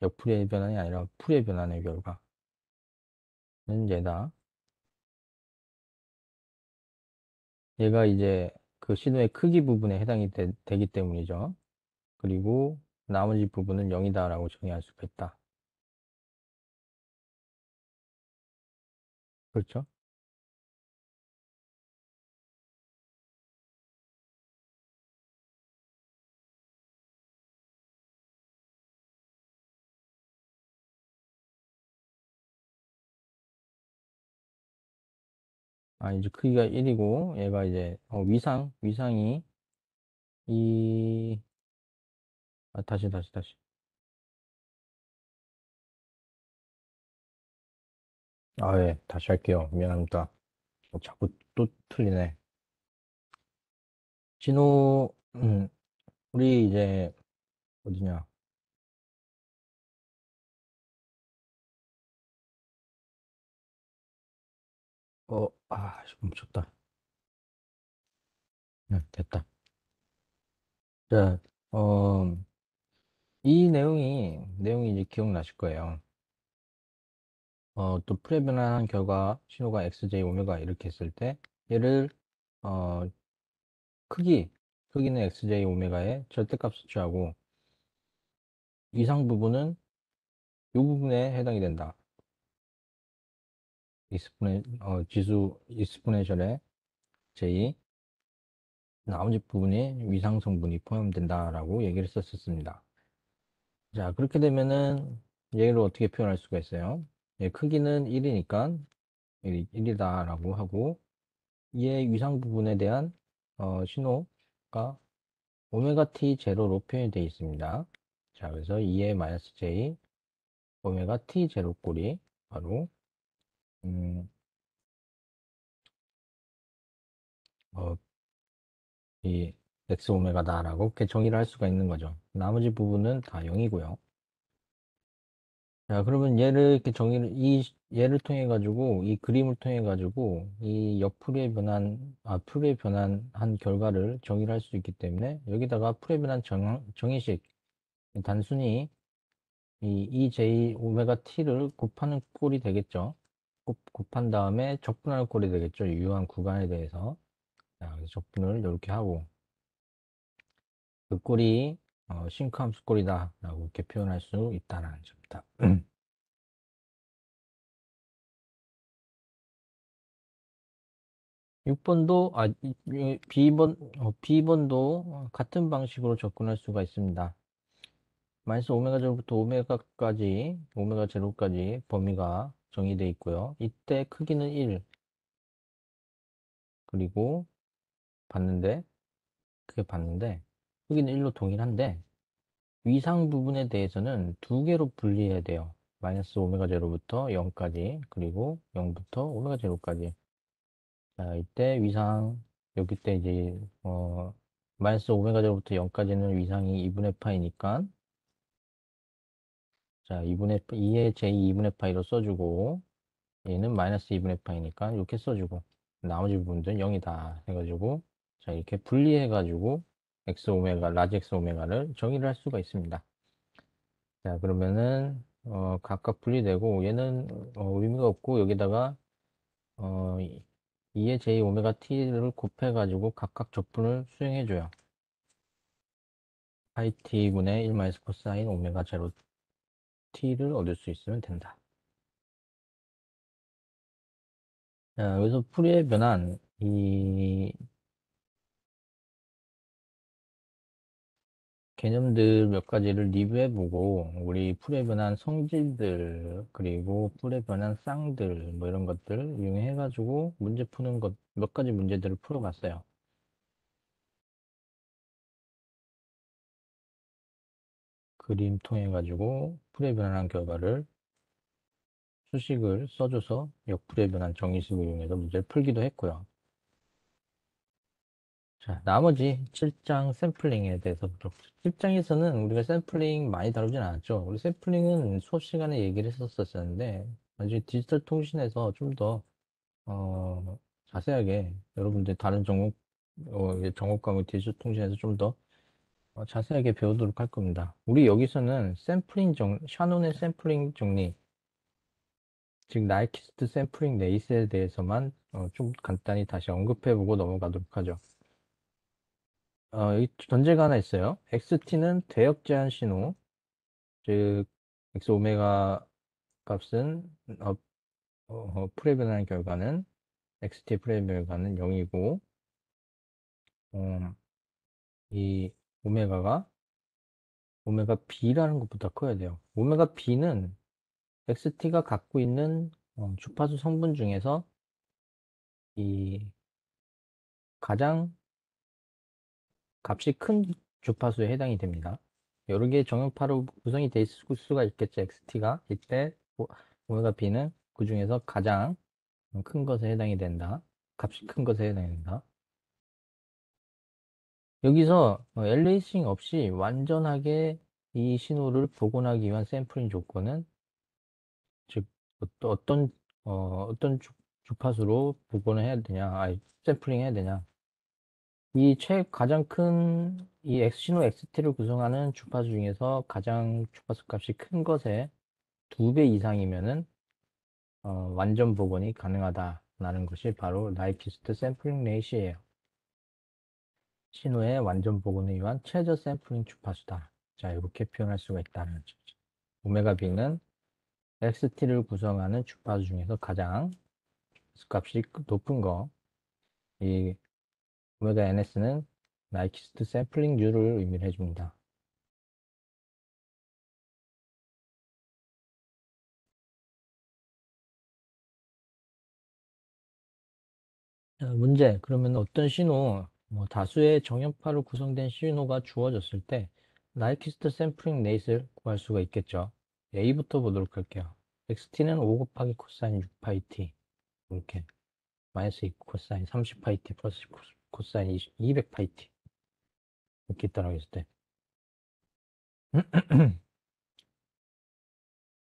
옆풀의 변환이 아니라 풀의 변환의 결과는 얘다. 얘가 이제 그 신호의 크기 부분에 해당이 되기 때문이죠. 그리고 나머지 부분은 0이다라고 정의할 수가 있다. 그렇죠? 아, 이제 크기가 1이고, 얘가 이제, 위상이 이, 다시. 아, 예, 다시 할게요. 미안합니다. 자꾸 또 틀리네. 진호, 우리 이제, 어디냐. 멈췄다. 됐다. 자, 어, 이 내용이 이제 기억나실 거예요. 또 프레변환한 결과 신호가 XJ 오메가 이렇게 했을 때, 얘를, 어, 크기, 크기는 XJ 오메가의 절대값을 취하고, 이상 부분은 이 부분에 해당이 된다. 지수 익스포넨셜의 J, 나머지 부분이 위상 성분이 포함된다라고 얘기를 했었습니다. 자, 그렇게 되면은 얘를 어떻게 표현할 수가 있어요? 얘 크기는 1이니까 1이다라고 하고 얘의 위상 부분에 대한 신호가 오메가 t 제로로 표현이 되어 있습니다. 자, 그래서 2의 마이너스 j 오메가 t 제로 꼴이 바로 음, 어, 이 x 오메가다라고 이렇게 정의를 할 수가 있는 거죠. 나머지 부분은 다 0이고요. 자, 그러면 얘를 통해 가지고, 이 그림을 통해 가지고, 이 옆풀이의 풀이의 변환한 결과를 정의를 할 수 있기 때문에, 여기다가 풀이의 변환 정의식, 단순히 이 EJ 오메가 T를 곱하는 꼴이 되겠죠. 곱한 다음에 적분하는 꼴이 되겠죠. 유효한 구간에 대해서. 자, 그래서 적분을 이렇게 하고, 그 꼴이, 싱크함수 꼴이다. 라고 이렇게 표현할 수 있다는 점입니다. 6번도, B번도 같은 방식으로 접근할 수가 있습니다. 마이너스 오메가 제로부터 오메가 제로까지 범위가 정의되어 있고요. 이때 크기는 1, 그리고 봤는데, 그게 봤는데, 크기는 1로 동일한데, 위상 부분에 대해서는 두 개로 분리해야 돼요. 마이너스 오메가 제로부터 0까지, 그리고 0부터 오메가 제로까지. 자, 이때 위상, 여기 때 이제, 마이너스 오메가 제로부터 0까지는 위상이 2분의 파이니까, 자, 2의 제2 2분의 파이로 써주고, 얘는 마이너스 2분의 파이니까 이렇게 써주고, 나머지 부분들은 0이다 해가지고, 자, 이렇게 분리해가지고, x 오메가, 라지 x 오메가를 정의를 할 수가 있습니다. 자, 그러면은, 각각 분리되고, 얘는, 의미가 없고, 여기다가, 어, 2의 j 오메가 t를 곱해가지고 각각 적분을 수행해줘요. 파이 t분의 1 마이너스 코사인 오메가 제로 t를 얻을 수 있으면 된다. 자, 여기서 풀이에 변한 이 개념들 몇 가지를 리뷰해보고, 우리 풀에 변한 성질들, 그리고 풀에 변한 쌍들, 뭐 이런 것들 이용해가지고 문제 푸는 것, 몇 가지 문제들을 풀어봤어요. 그림 통해 가지고 풀에 변환한 결과를 수식을 써줘서 역풀에 변환 정의식을 이용해서 문제를 풀기도 했고요. 자, 나머지 7장 샘플링에 대해서 보도록. 7장에서는 우리가 샘플링 많이 다루진 않았죠. 우리 샘플링은 수업 시간에 얘기를 했었었는데, 나중에 디지털 통신에서 좀 더, 자세하게 여러분들 다른 전공, 이제 전공 과목 디지털 통신에서 좀 더 자세하게 배우도록 할 겁니다. 우리 여기서는 샤논의 샘플링 정리, 즉 나이키스트 샘플링 레이스에 대해서만 좀 간단히 다시 언급해보고 넘어가도록 하죠. 여기 전제가 하나 있어요. XT는 대역 제한 신호, 즉 X 오메가 값은 풀에 변하는 결과는 XT의 풀에 변하는 결과는 0이고 이 오메가가 오메가 B라는 것보다 커야 돼요. 오메가 B는 XT가 갖고 있는 주파수 성분 중에서 이 가장 값이 큰 주파수에 해당이 됩니다. 여러 개의 정형파로 구성이 돼 있을 수가 있겠죠. XT가. 이때 오메가 B는 그 중에서 가장 큰 것에 해당이 된다. 값이 큰 것에 해당이 된다. 여기서 엘레이싱 없이 완전하게 이 신호를 복원하기 위한 샘플링 조건은, 즉 어떤 주파수로 복원을 해야 되냐, 샘플링 해야 되냐. 가장 큰 이 신호 XT를 구성하는 주파수 중에서 가장 주파수 값이 큰 것의 2배 이상이면은 완전 복원이 가능하다라는 것이 바로 나이키스트 샘플링 레이시예요. 신호의 완전 복원을 위한 최저 샘플링 주파수다. 자, 이렇게 표현할 수가 있다는 거죠. 오메가 B는 XT를 구성하는 주파수 중에서 가장 값이 높은 거, 이 오메가 NS는 나이키스트 샘플링률을 의미를 해줍니다. 자, 문제. 그러면 어떤 신호, 다수의 정연파로 구성된 신호가 주어졌을 때 나이키스트 샘플링 레이스를 구할 수가 있겠죠. A부터 보도록 할게요. XT는 5 곱하기 코사인 6파이 t. 이렇게. 마이너스 2 코사인 30파이 t 플러스 코사인 200파이 t. 이렇게 있다라고 했을 때.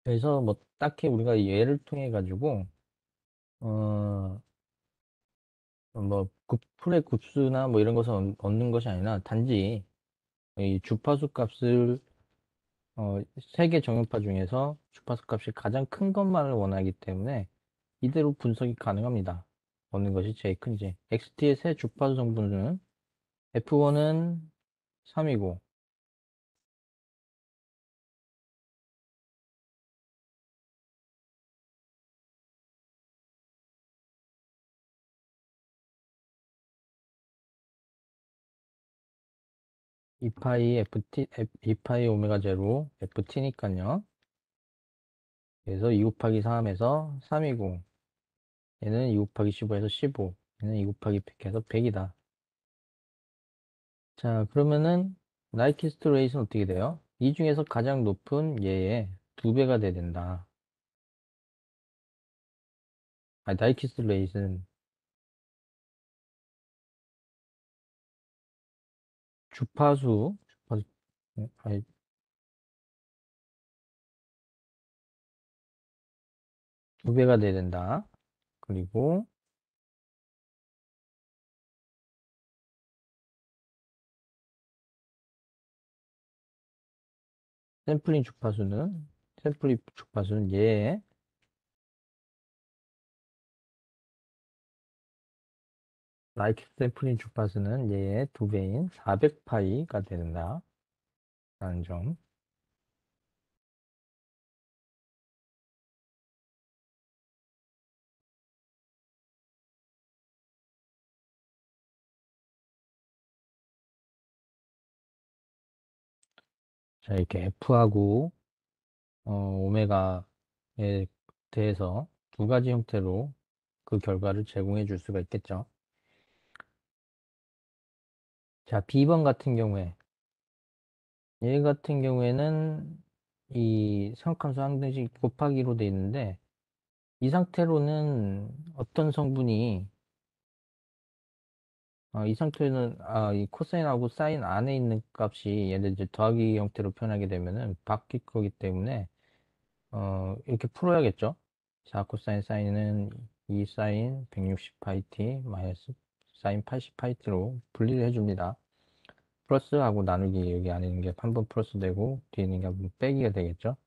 그래서 뭐 딱히 우리가 예를 통해 가지고, 어, 풀의 급수나 뭐 이런 것을 얻는 것이 아니라 단지 이 주파수 값을 세 개 정연파 중에서 주파수 값이 가장 큰 것만을 원하기 때문에 이대로 분석이 가능합니다. 어느 것이 제일 큰지. XT의 세 주파수 성분은 F1은 3이고, E파이 FT, E파이 오메가 제로 FT니까요. 그래서 2 곱하기 3에서 3이고, 얘는 2 곱하기 15에서 15, 얘는 2 곱하기 100해서 100이다. 자, 그러면은 나이키스트 레이스는 어떻게 돼요? 이 중에서 가장 높은 얘의 2배가 돼야 된다. 아, 나이키스트 레이스는 주파수, 아니, 2배가 돼야 된다. 그리고 샘플링 주파수는, 샘플링 주파수는 얘의 라이트 샘플링 주파수는 얘의 2배인 400파이가 된다. 라는 점. 자, 이렇게 F하고, 오메가에 대해서 2가지 형태로 그 결과를 제공해 줄 수가 있겠죠. 자, B번 같은 경우에, 얘 같은 경우에는 이 삼각함수 항등식 곱하기로 돼 있는데, 이 상태로는 어떤 성분이 이 상태는 이 코사인하고 사인 안에 있는 값이 얘를 이제 더하기 형태로 표현하게 되면은 바뀔 거기 때문에 이렇게 풀어야겠죠. 4 코사인 사인은 2 사인 160 파이t 마이너스 사인 80 파이t로 분리를 해줍니다. 플러스하고 나누기 여기 안에 있는 게 한 번 플러스 되고 뒤에 있는 게 한 번 빼기가 되겠죠.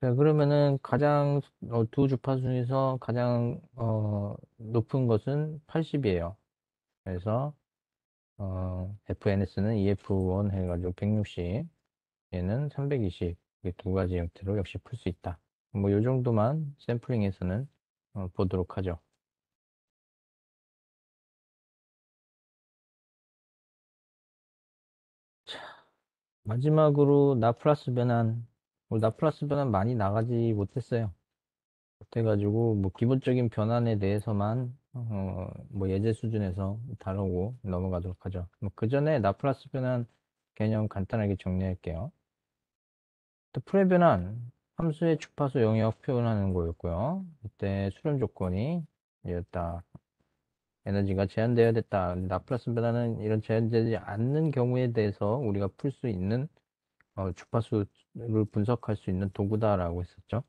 자, 그러면은 가장 두 주파 중에서 가장 높은 것은 80이에요. 그래서 FNS는 EF1 해가지고 160, 얘는 320, 이 2가지 형태로 역시 풀 수 있다. 뭐, 요 정도만 샘플링에서는 보도록 하죠. 마지막으로 라플라스 변환, 뭐 라플라스 변환 많이 나가지 못했어요. 못해가지고, 뭐, 기본적인 변환에 대해서만, 뭐, 예제 수준에서 다루고 넘어가도록 하죠. 뭐, 그 전에 라플라스 변환 개념 간단하게 정리할게요. 또 풀의 변환, 함수의 주파수 영역 표현하는 거였고요. 이때 수렴 조건이 이었다. 에너지가 제한되어야 됐다. 근데 라플라스 변화는 이런 제한되지 않는 경우에 대해서 우리가 풀 수 있는 주파수를 분석할 수 있는 도구다라고 했었죠.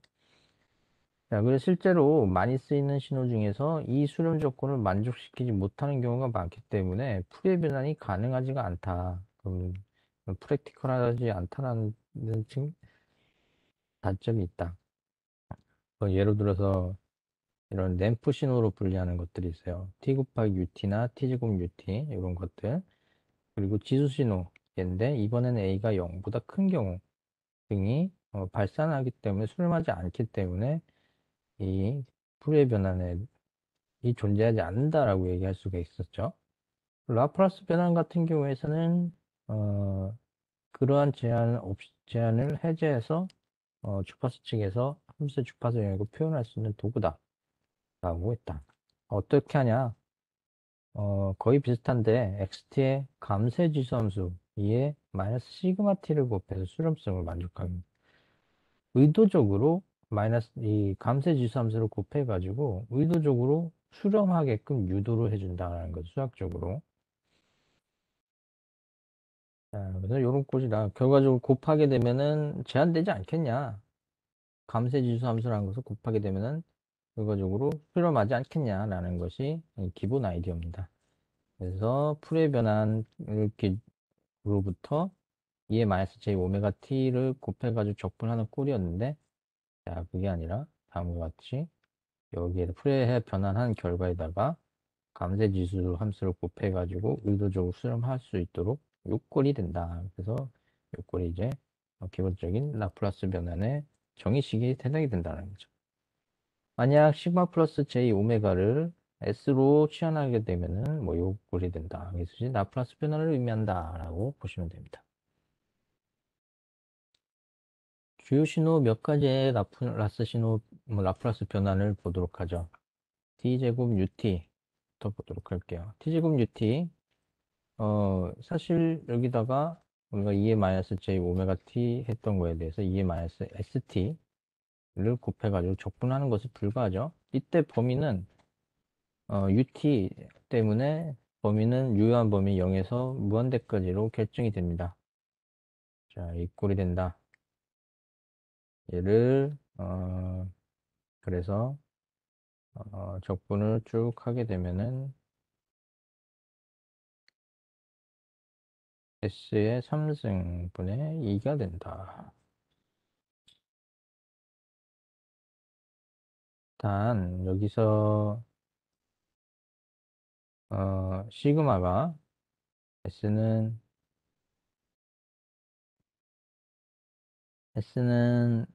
자, 그래서 실제로 많이 쓰이는 신호 중에서 이 수렴 조건을 만족시키지 못하는 경우가 많기 때문에 풀의 변환이 가능하지가 않다. 그럼 프랙티컬하지 않다라는 단점이 있다. 예를 들어서 이런 램프 신호로 분리하는 것들이 있어요. T 곱하기 UT나 T 제곱 UT 이런 것들. 그리고 지수 신호인데 이번에는 A가 0보다 큰 경우 등이 발산하기 때문에 수렴하지 않기 때문에 이 풀의 변환이 존재하지 않는다라고 얘기할 수가 있었죠. 라프라스 변환 같은 경우에서는 어, 그러한 제한을 해제해서 주파수 측에서 함수 주파수 영역을 표현할 수 있는 도구다라고 했다. 어떻게 하냐? 거의 비슷한데 XT의 감쇄지수 함수 2에 마이너스 시그마 t를 곱해서 수렴성을 만족합니다. 의도적으로 마이너스 이 감쇄지수 함수를 곱해가지고 의도적으로 수렴하게끔 유도를 해준다는 거죠. 수학적으로. 자, 그래서 이런 꼴이다. 결과적으로 곱하게 되면은 제한되지 않겠냐. 감쇄지수 함수라는 것을 곱하게 되면은 결과적으로 수렴하지 않겠냐라는 것이 기본 아이디어입니다. 그래서 풀의 변환을 로부터 2의 마이너스 j 오메가 t를 곱해가지고 적분하는 꼴이었는데, 자, 그게 아니라 다음과 같이 여기에 풀의 변환한 결과에다가 감쇄지수 함수를 곱해가지고 의도적으로 수렴할 수 있도록 요 꼴이 된다. 그래서 요 꼴이 이제 기본적인 라플라스 변환의 정의식이 해당이 된다는 거죠. 만약 시그마 플러스 j 오메가를 s로 취한하게 되면은 뭐 요 꼴이 된다. 그래서 이제 라플라스 변환을 의미한다라고 보시면 됩니다. 주요 신호 몇 가지의 라프라스 신호, 라프라스 변환을 보도록 하죠. t제곱 ut부터 보도록 할게요. t제곱 ut, 사실 여기다가 우리가 2의 마이너스 j 오메가 t 했던 거에 대해서 2의 마이너스 st를 곱해가지고 적분하는 것에 불과하죠. 이때 범위는 ut 때문에 범위는 유효한 범위 0에서 무한대까지로 결정이 됩니다. 자, 이 꼴이 된다. 얘를 그래서 적분을 쭉 하게 되면은 s의 3승분의 2가 된다. 단 여기서 시그마가 S는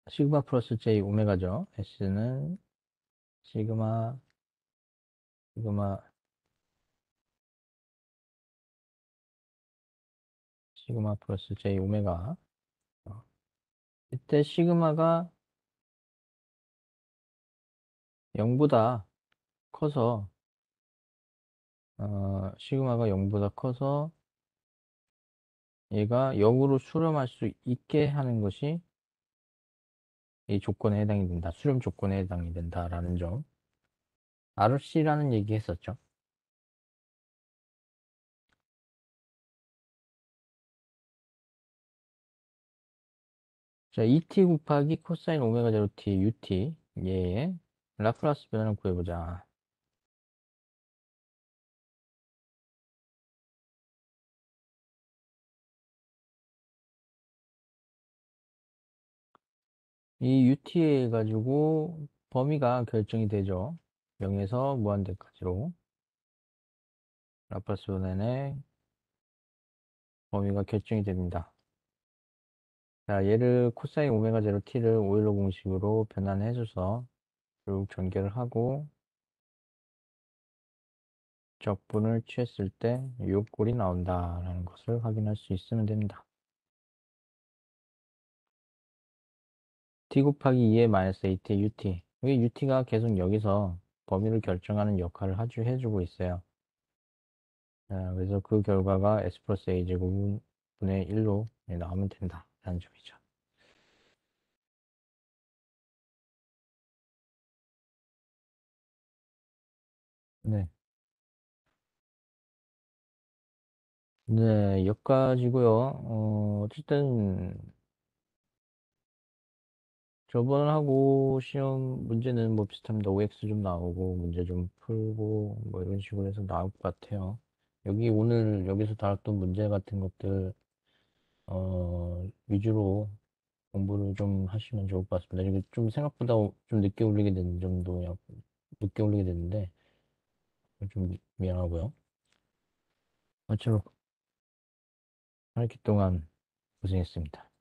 시그마 플러스 J 오메가죠. S는 시그마, 시그마, 시그마 플러스 J 오메가. 어, 이때 시그마가 0보다 커서, 시그마가 0보다 커서 얘가 0으로 수렴할 수 있게 하는 것이 이 조건에 해당이 된다. 수렴 조건에 해당이 된다라는 점. RC라는 얘기 했었죠. 자, ET 곱하기 코사인 오메가 제로 T, UT. 예. 라플라스 변화를 구해보자. 이 UT 해가지고 범위가 결정이 되죠. 0에서 무한대까지로. 라플라스 변환의 범위가 결정이 됩니다. 자, 얘를 코사인 오메가 제로 T를 오일러 공식으로 변환해줘서 쭉 전개를 하고 적분을 취했을 때 이 꼴이 나온다라는 것을 확인할 수 있으면 됩니다. t 곱하기 2의 마이너스 at ut. 여기 ut가 계속 여기서 범위를 결정하는 역할을 아주 해주고 있어요. 자, 그래서 그 결과가 s 플러스 a 제곱분의 1로 나오면 된다. 라는 점이죠. 네. 네, 여기까지고요. 어쨌든 저번하고 시험 문제는 뭐 비슷합니다. OX 좀 나오고 문제 좀 풀고 뭐 이런 식으로 해서 나올 것 같아요. 여기 오늘 여기서 다뤘던 문제 같은 것들 위주로 공부를 좀 하시면 좋을 것 같습니다. 이게 좀 생각보다 좀 늦게 올리게 된 점도 늦게 올리게 됐는데 좀 미안하고요. 아무쪼록 한 학기 동안 고생했습니다.